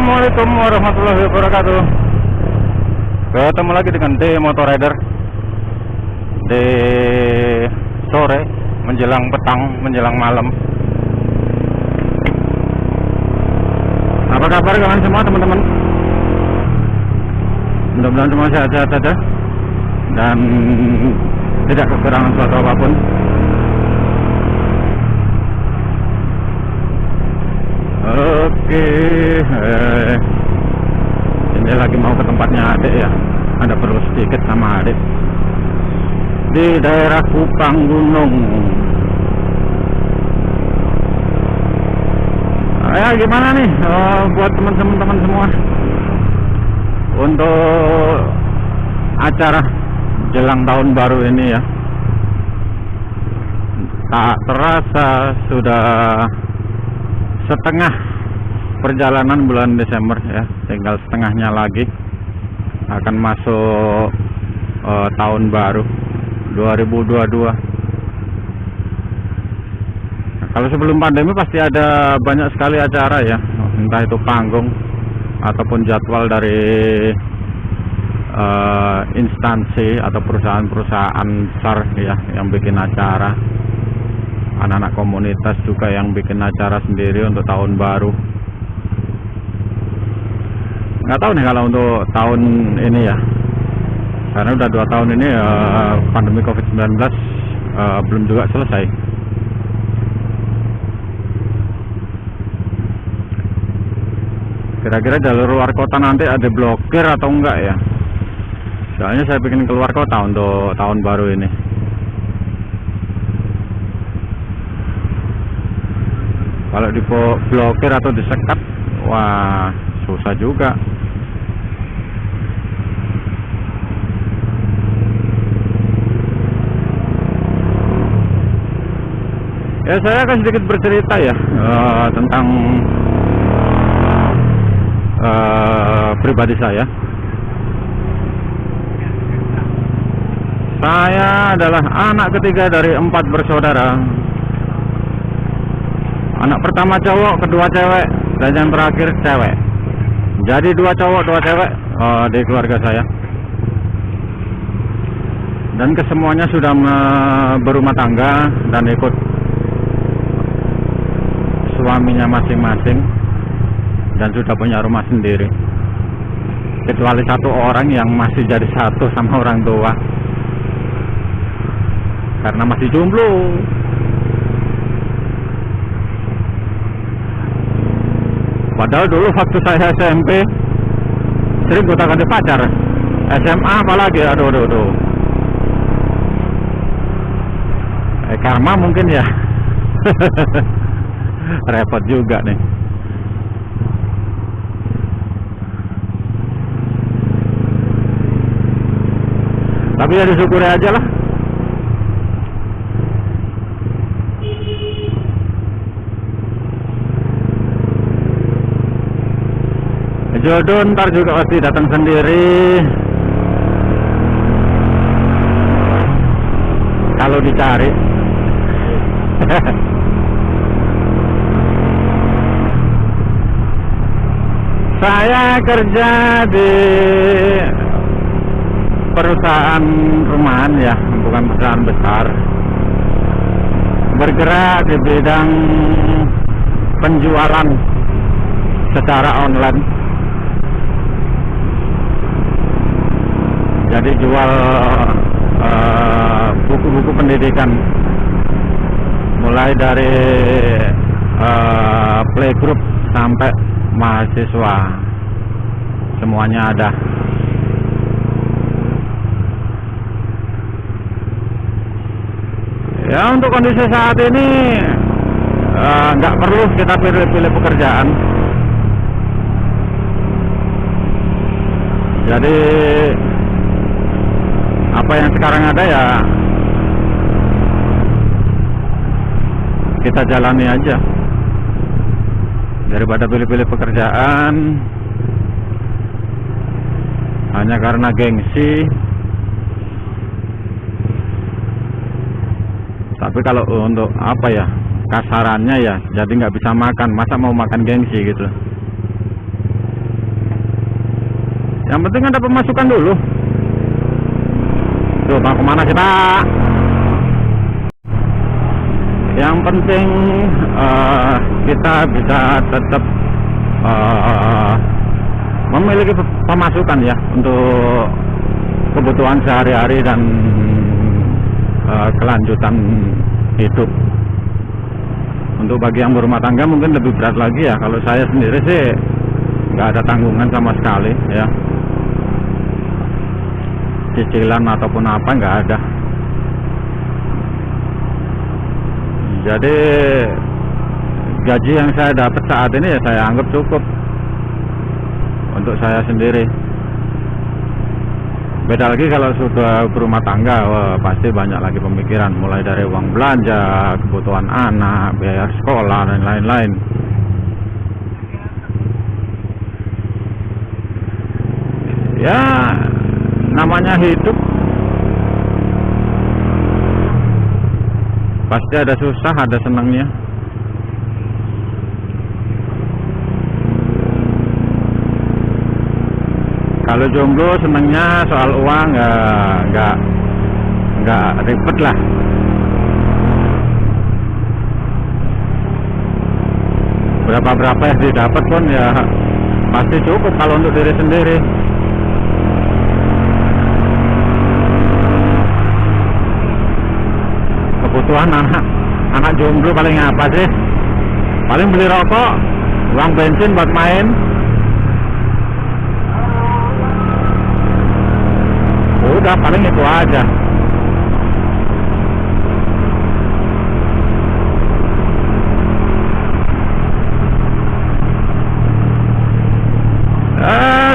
Assalamualaikum warahmatullahi wabarakatuh. Ketemu lagi dengan D Motor Rider di sore menjelang petang, menjelang malam. Apa kabar kalian semua teman-teman? Mudah-mudahan semua sehat-sehat saja dan tidak kekurangan suatu apapun. Oke, ini lagi mau ke tempatnya adik ya. Ada perlu sedikit sama adik di daerah Kupang Gunung. Ya gimana nih buat teman-teman semua untuk acara jelang tahun baru ini ya. Tak terasa sudah setengah perjalanan bulan Desember ya, tinggal setengahnya lagi akan masuk tahun baru 2022. Nah, kalau sebelum pandemi pasti ada banyak sekali acara ya, entah itu panggung ataupun jadwal dari instansi atau perusahaan-perusahaan besar ya yang bikin acara. Anak-anak komunitas juga yang bikin acara sendiri untuk tahun baru. Nggak tahu nih kalau untuk tahun ini ya, karena udah 2 tahun ini pandemi COVID-19 belum juga selesai. Kira-kira jalur luar kota nanti ada blokir atau enggak ya? Soalnya saya bikin keluar kota untuk tahun baru ini. Kalau diblokir atau disekat, wah susah juga. Ya saya akan sedikit bercerita ya tentang pribadi saya. Saya adalah anak ketiga dari 4 bersaudara. Anak pertama cowok, kedua cewek, dan yang terakhir cewek. Jadi 2 cowok, 2 cewek di keluarga saya. Dan kesemuanya sudah berumah tangga dan ikut suaminya masing-masing dan sudah punya rumah sendiri. Kecuali 1 orang yang masih jadi satu sama orang tua karena masih jomblo. Padahal dulu waktu saya SMP sering gonta-ganti pacar. SMA apalagi, aduh. Karma mungkin ya. Repot juga nih. Tapi ya disyukuri aja lah. Jodoh ntar juga pasti datang sendiri kalau dicari. Saya kerja di perusahaan rumahan ya, bukan perusahaan besar. Bergerak di bidang penjualan secara online. Jadi jual buku-buku pendidikan, mulai dari playgroup sampai mahasiswa, semuanya ada. Ya untuk kondisi saat ini nggak perlu kita pilih-pilih pekerjaan. Jadi apa yang sekarang ada ya kita jalani aja, daripada pilih-pilih pekerjaan hanya karena gengsi. Tapi kalau untuk apa ya, kasarannya ya, jadi nggak bisa makan, masa mau makan gengsi gitu. Yang penting ada pemasukan dulu. Tuh, mau kemana sih Pak? Yang penting kita bisa tetap memiliki pemasukan ya untuk kebutuhan sehari-hari dan kelanjutan hidup. Untuk bagi yang berumah tangga mungkin lebih berat lagi ya. Kalau saya sendiri sih nggak ada tanggungan sama sekali ya, cicilan ataupun apa nggak ada. Jadi gaji yang saya dapat saat ini ya saya anggap cukup untuk saya sendiri. Beda lagi kalau sudah berumah tangga, wah, pasti banyak lagi pemikiran, mulai dari uang belanja, kebutuhan anak, biaya sekolah, dan lain-lain. Ya, namanya hidup, pasti ada susah, ada senangnya. Kalau jomblo senangnya soal uang nggak ribet lah. Berapa yang didapat pun ya pasti cukup kalau untuk diri sendiri. Kebutuhan anak jomblo paling apa sih? Paling beli rokok, uang bensin buat main. Udah paling itu aja.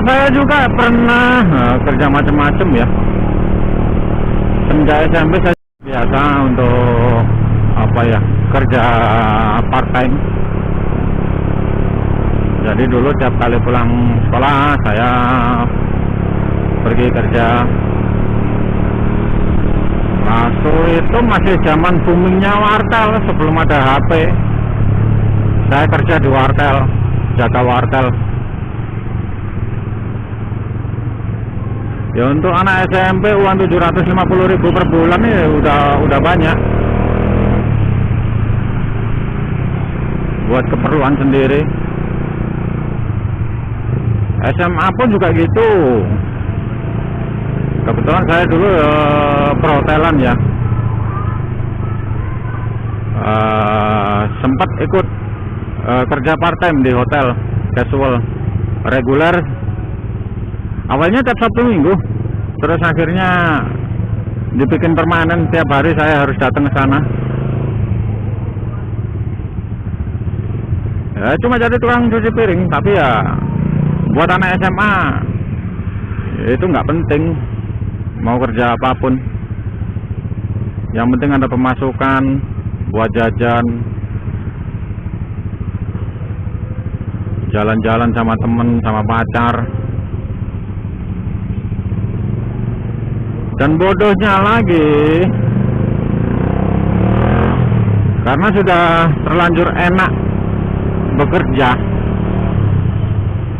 Saya juga pernah kerja macam-macam ya. Semenjak SMP saya biasa untuk apa ya, kerja part time. Jadi dulu tiap kali pulang sekolah saya pergi kerja. Waktu itu masih zaman boomingnya wartel, sebelum ada HP. Saya kerja di wartel, jaga wartel. Ya untuk anak SMP uang 750.000 per bulan ya udah banyak. Buat keperluan sendiri. SMA pun juga gitu. Kebetulan saya dulu perhotelan ya, sempat ikut kerja part time di hotel casual reguler. Awalnya tiap Sabtu Minggu, terus akhirnya dibikin permanen, tiap hari saya harus datang ke sana. Ya cuma jadi tukang cuci piring, tapi ya buat anak SMA itu nggak penting. Mau kerja apapun, yang penting ada pemasukan buat jajan, jalan-jalan sama temen, sama pacar. Dan bodohnya lagi, karena sudah terlanjur enak bekerja,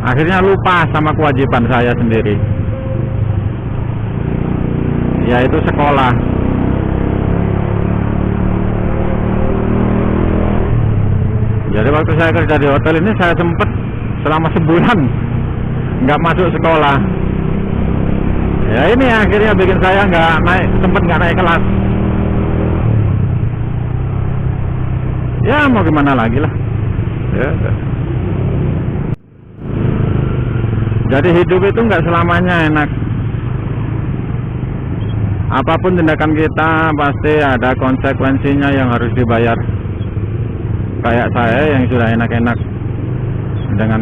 akhirnya lupa sama kewajiban saya sendiri, yaitu sekolah. Jadi waktu saya kerja di hotel ini saya sempat selama sebulan nggak masuk sekolah. Ya ini akhirnya bikin saya sempat nggak naik kelas. Ya mau gimana lagi lah. Ya. Jadi hidup itu nggak selamanya enak. Apapun tindakan kita pasti ada konsekuensinya yang harus dibayar. Kayak saya yang sudah enak-enak dengan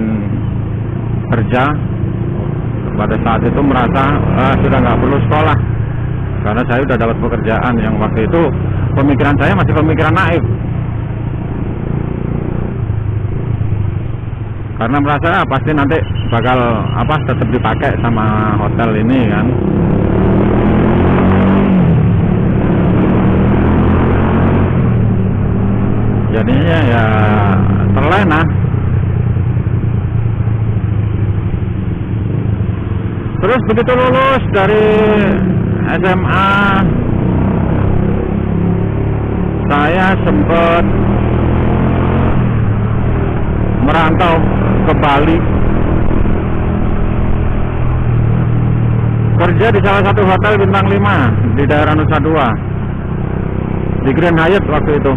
kerja, pada saat itu merasa sudah nggak perlu sekolah karena saya sudah dapat pekerjaan yang waktu itu pemikiran saya masih pemikiran naif. Karena merasa pasti nanti bakal tetap dipakai sama hotel ini kan. Jadinya ya terlena. Terus begitu lulus dari SMA, saya sempat merantau ke Bali, kerja di salah satu hotel bintang 5 di daerah Nusa Dua, di Grand Hyatt waktu itu.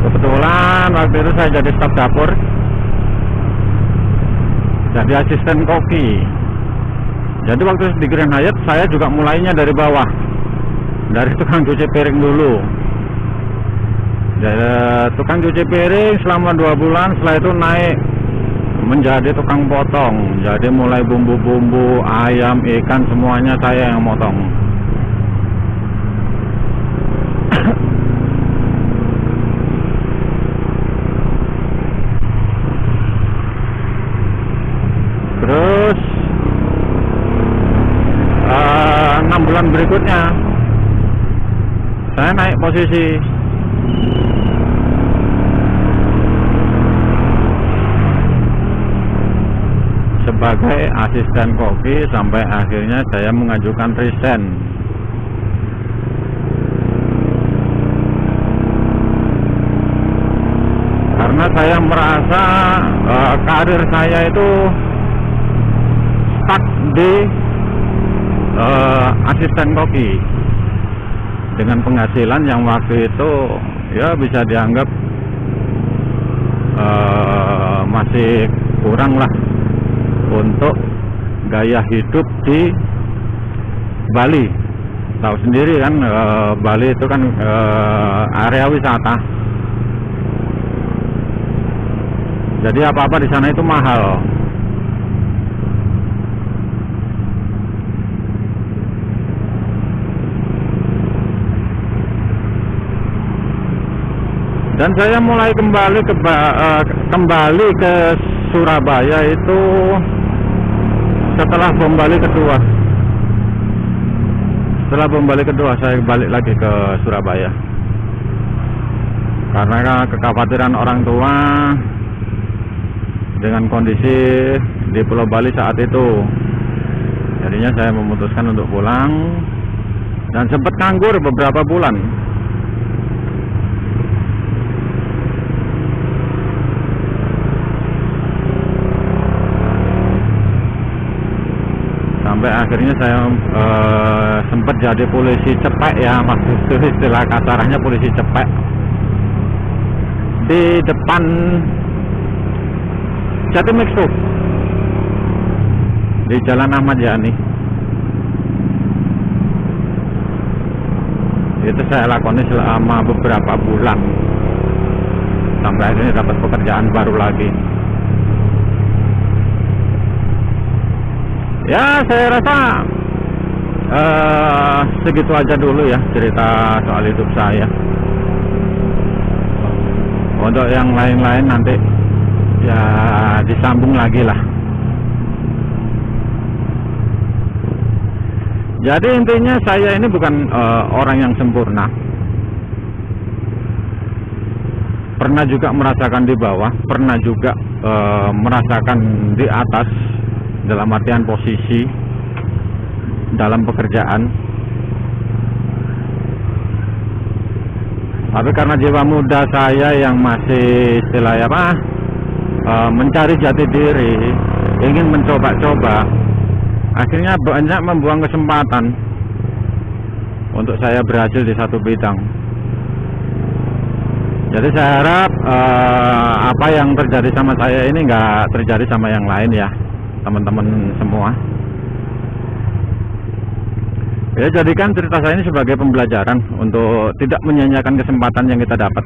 Kebetulan waktu itu saya jadi staf dapur, jadi asisten koki. Jadi waktu di Grand Hyatt saya juga mulainya dari bawah, dari tukang cuci piring dulu. Jadi, tukang cuci piring selama 2 bulan, setelah itu naik menjadi tukang potong. Jadi mulai bumbu-bumbu, ayam, ikan, semuanya saya yang motong. Terus 6 bulan berikutnya saya naik posisi sebagai asisten koki, sampai akhirnya saya mengajukan resign. Karena saya merasa karir saya itu stuck di asisten koki dengan penghasilan yang waktu itu ya bisa dianggap masih kurang lah untuk gaya hidup di Bali. Tahu sendiri kan, Bali itu kan area wisata, jadi apa-apa di sana itu mahal. Dan saya mulai kembali ke Surabaya itu setelah bom Bali kedua. Setelah bom Bali kedua saya balik lagi ke Surabaya, karena kekhawatiran orang tua dengan kondisi di Pulau Bali saat itu. Jadinya saya memutuskan untuk pulang dan sempat nganggur beberapa bulan. Sampai akhirnya saya sempat jadi polisi cepek ya, waktu itu istilah kasarannya polisi cepek di depan Jatimeksu di Jalan Ahmad Yani. Itu saya lakoni selama beberapa bulan sampai akhirnya dapat pekerjaan baru lagi. Ya, saya rasa segitu aja dulu ya cerita soal hidup saya. Untuk yang lain-lain nanti ya disambung lagi lah. Jadi intinya saya ini bukan orang yang sempurna. Pernah juga merasakan di bawah, pernah juga merasakan di atas, dalam artian posisi dalam pekerjaan. Tapi karena jiwa muda saya yang masih istilahnya mencari jati diri, ingin mencoba-coba, akhirnya banyak membuang kesempatan untuk saya berhasil di satu bidang. Jadi saya harap apa yang terjadi sama saya ini nggak terjadi sama yang lain ya, teman-teman semua. Ya, jadikan cerita saya ini sebagai pembelajaran untuk tidak menyia-nyiakan kesempatan yang kita dapat.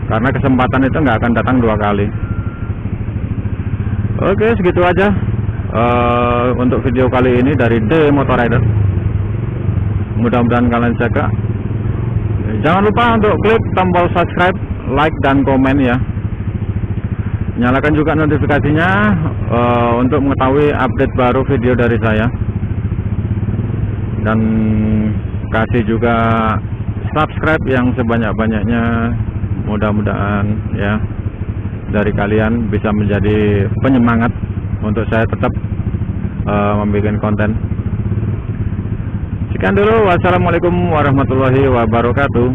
Karena kesempatan itu nggak akan datang 2 kali. Oke, segitu aja untuk video kali ini dari The Motor Rider. Mudah-mudahan kalian suka. Jangan lupa untuk klik tombol subscribe, like, dan komen ya. Nyalakan juga notifikasinya untuk mengetahui update baru video dari saya. dan kasih juga subscribe yang sebanyak-banyaknya. Mudah-mudahan ya dari kalian bisa menjadi penyemangat untuk saya tetap membuat konten. Sekian dulu, wassalamualaikum warahmatullahi wabarakatuh.